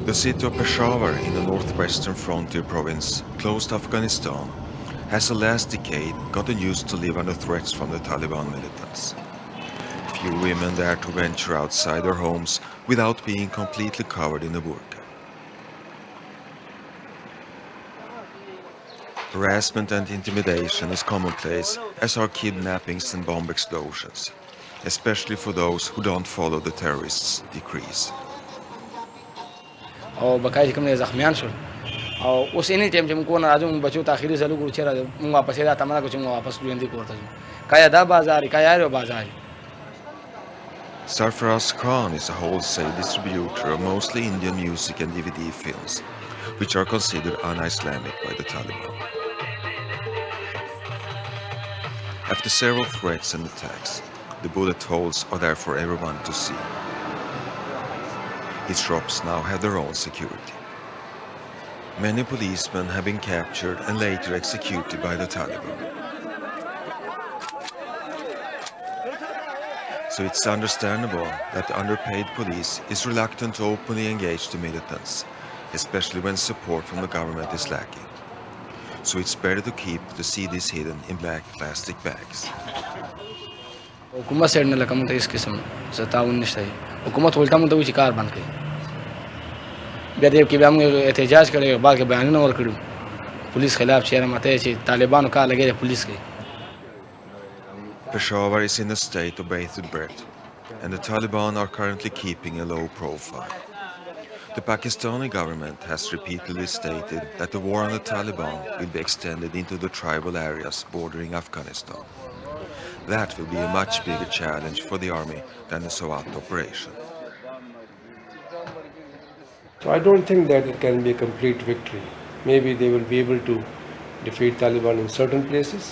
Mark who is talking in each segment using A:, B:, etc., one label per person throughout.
A: The city of Peshawar in the northwestern frontier province, close to Afghanistan, has the last decade gotten used to live under threats from the Taliban militants. Few women dare to venture outside their homes without being completely covered in a burqa. Harassment and intimidation is commonplace, as are kidnappings and bomb explosions, especially for those who don't follow the terrorists' decrees.
B: او بقای کوم نه زخمیان شول او اوس اني ټیم چې موږ نه راځو بچو ته اخیری سلو ګور چیرې موږ واپس دا تمنا کوم واپس ژوندې کوړته کایا دا بازار کایا یو بازار.
A: Sarfaraz Hkan is a wholesale distributor of mostly Indian music and DVD films, which are considered un-Islamic by the Taliban. After several threats and attacks, the bullet holes are there for everyone to see. His shops now have their own security. Many policemen have been captured and later executed by the Taliban. So it's understandable that the underpaid police is reluctant to openly engage the militants, especially when support from the government is lacking. So it's better to keep the CDs hidden in black plastic bags.
B: حکومت سره نه لکه مونږ هیڅ قسم ستاون نشته حکومت ولټه مونږ ته چې کار بند کړي بیا دې کې بیا موږ احتجاج کړی بعد کې بیانونه ورکړو پولیس خلاف چې ماته چې طالبانو کار لګي پولیس کې.
A: Peshawar is in a state of bated breath, and the Taliban are currently keeping a low profile. The Pakistani government has repeatedly stated that the war on the Taliban will be extended into the tribal areas bordering Afghanistan. That will be a much bigger challenge for the army than the Swat operation.
C: So I don't think that it can be a complete victory. Maybe they will be able to defeat Taliban in certain places,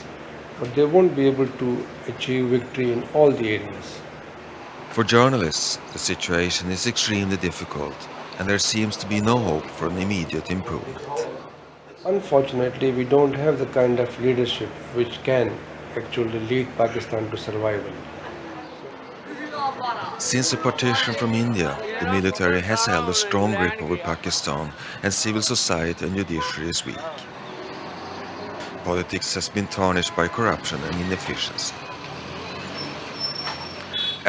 C: but they won't be able to achieve victory in all the areas.
A: For journalists, the situation is extremely difficult, and there seems to be no hope for an immediate improvement.
C: Unfortunately, we don't have the kind of leadership which can actually lead Pakistan to survival.
A: Since the partition from India, the military has held a strong grip over Pakistan, and civil society and judiciary is weak. Politics has been tarnished by corruption and inefficiency.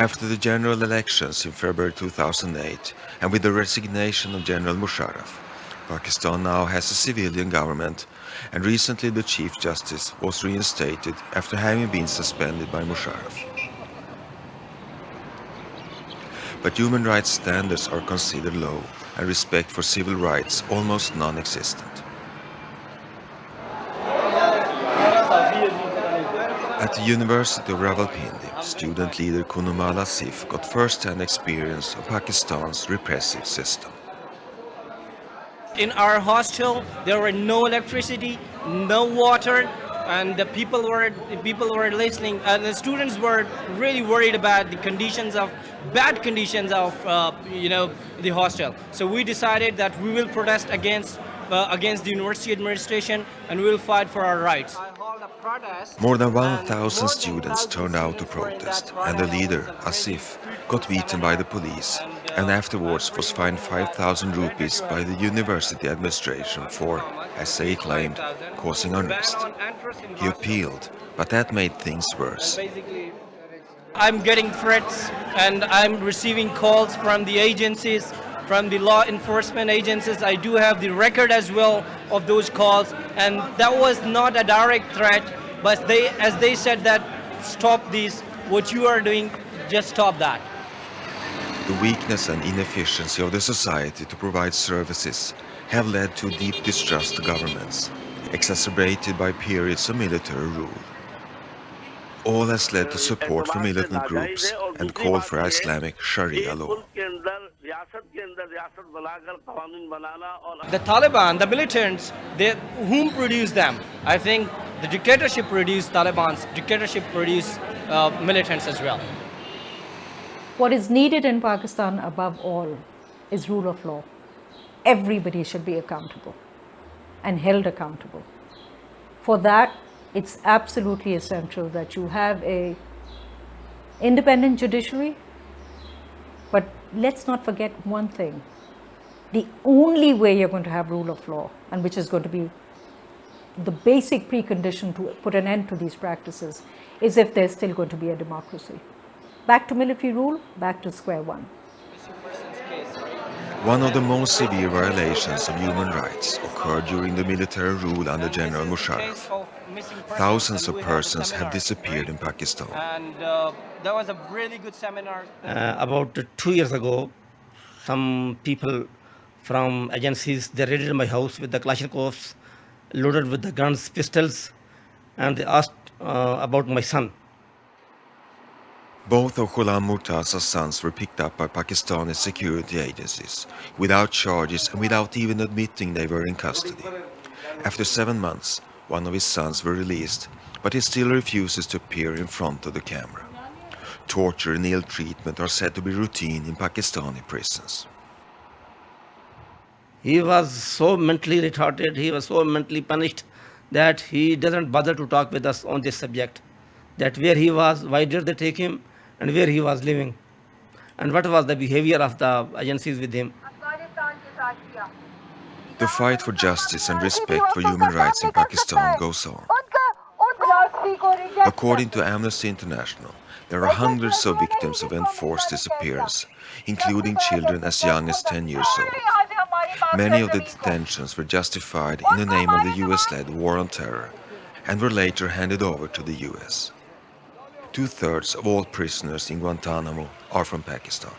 A: After the general elections in February 2008, and with the resignation of General Musharraf, Pakistan now has a civilian government, and recently the Chief Justice was reinstated after having been suspended by Musharraf. But human rights standards are considered low, and respect for civil rights almost non-existent. At the University of Rawalpindi, student leader Kunumal Asif got first-hand experience of Pakistan's repressive system.
D: In our hostel, there were no electricity, no water, and the people were listening. And the students were really worried about the bad conditions of the hostel. So we decided that we will protest against the university administration, and we will fight for our rights.
A: More than 1,000 students turned out to protest, and the leader, Asif, got beaten by the police, and afterwards was fined 5,000 rupees by the university administration for, as they claimed, causing unrest. He appealed, but that made things worse.
D: I'm getting threats, and I'm receiving calls from the agencies, from the law enforcement agencies. I do have the record as well of those calls, and that was not a direct threat, but as they said that, stop these, what you are doing, just stop that.
A: The weakness and inefficiency of the society to provide services have led to deep distrust to governments, exacerbated by periods of military rule. All has led to support for militant groups and call for Islamic Sharia law.
D: The Taliban, the militants, whom produced them? I think the dictatorship produced Taliban's, dictatorship produced militants as well.
E: What is needed in Pakistan above all is rule of law. Everybody should be accountable and held accountable. For that, it's absolutely essential that you have an independent judiciary. But let's not forget one thing. The only way you're going to have rule of law, and which is going to be the basic precondition to put an end to these practices, is if there's still going to be a democracy. Back to military rule, back to square one.
A: One of the most severe violations of human rights occurred during the military rule under General Musharraf. Thousands of persons have disappeared in Pakistan.
D: And there was a really good seminar.
F: About 2 years ago, some people from agencies, they raided my house with the Kalashnikovs, loaded with the guns, pistols, and they asked about my son.
A: Both of Ghulam Murtaza's sons were picked up by Pakistani security agencies without charges and without even admitting they were in custody. After 7 months, one of his sons were released, but he still refuses to appear in front of the camera. Torture and ill treatment are said to be routine in Pakistani prisons.
F: He was so mentally retarded, he was so mentally punished that he doesn't bother to talk with us on this subject. That where he was, why did they take him, and where he was living, and what was the behavior of the agencies with him.
A: The fight for justice and respect for human rights in Pakistan goes on. According to Amnesty International, there are hundreds of victims of enforced disappearance, including children as young as 10 years old. Many of the detentions were justified in the name of the US-led war on terror and were later handed over to the US. 2/3 of all prisoners in Guantanamo are from Pakistan.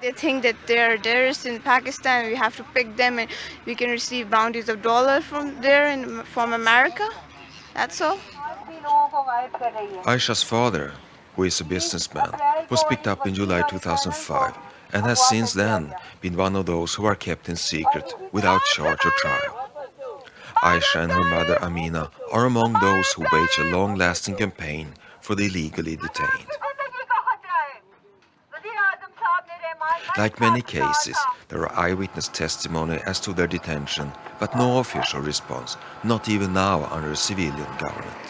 G: They think that they're terrorists in Pakistan, we have to pick them and we can receive bounties of dollars from there and from America. That's all.
A: Aisha's father, who is a businessman, was picked up in July 2005 and has since then been one of those who are kept in secret without charge or trial. Aisha and her mother Amina are among those who wage a long-lasting campaign for the illegally detained. Like many cases, there are eyewitness testimony as to their detention, but no official response, not even now under a civilian government.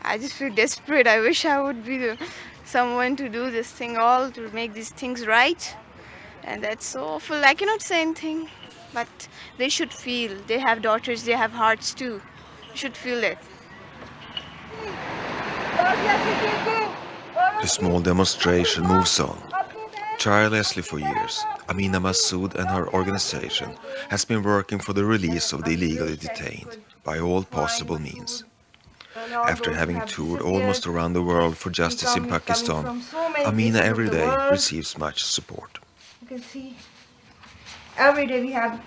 G: I just feel desperate. I wish I would be someone to do this thing all, to make these things right. And that's so awful. I cannot say anything, but they should feel. They have daughters, they have hearts too. They should feel it.
A: The small demonstration moves on. Tirelessly for years, Aisha Masood and her organization has been working for the release of the illegally detained by all possible means. After having toured almost around the world for justice in Pakistan, Amina every day receives much support.
H: You can see every day we have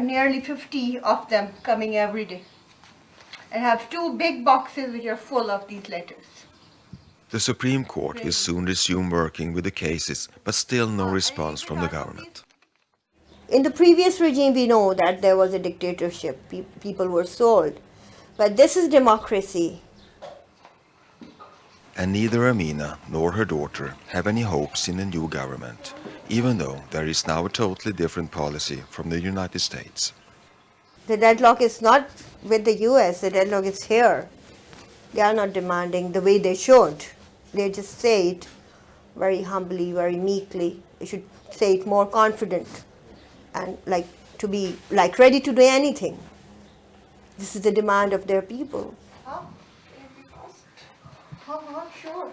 H: nearly 50 of them coming every day. I have 2 big boxes which are full of these letters.
A: The Supreme Court will soon resume working with the cases, but still no response from the government.
H: In the previous regime, we know that there was a dictatorship. People were sold. But this is democracy.
A: And neither Amina nor her daughter have any hopes in a new government, even though there is now a totally different policy from the United States.
H: The deadlock is not with the US, the deadlock is here. They are not demanding the way they should. They just say it very humbly, very meekly. They should say it more confident and to be ready to do anything. This is the demand of their people. Sure.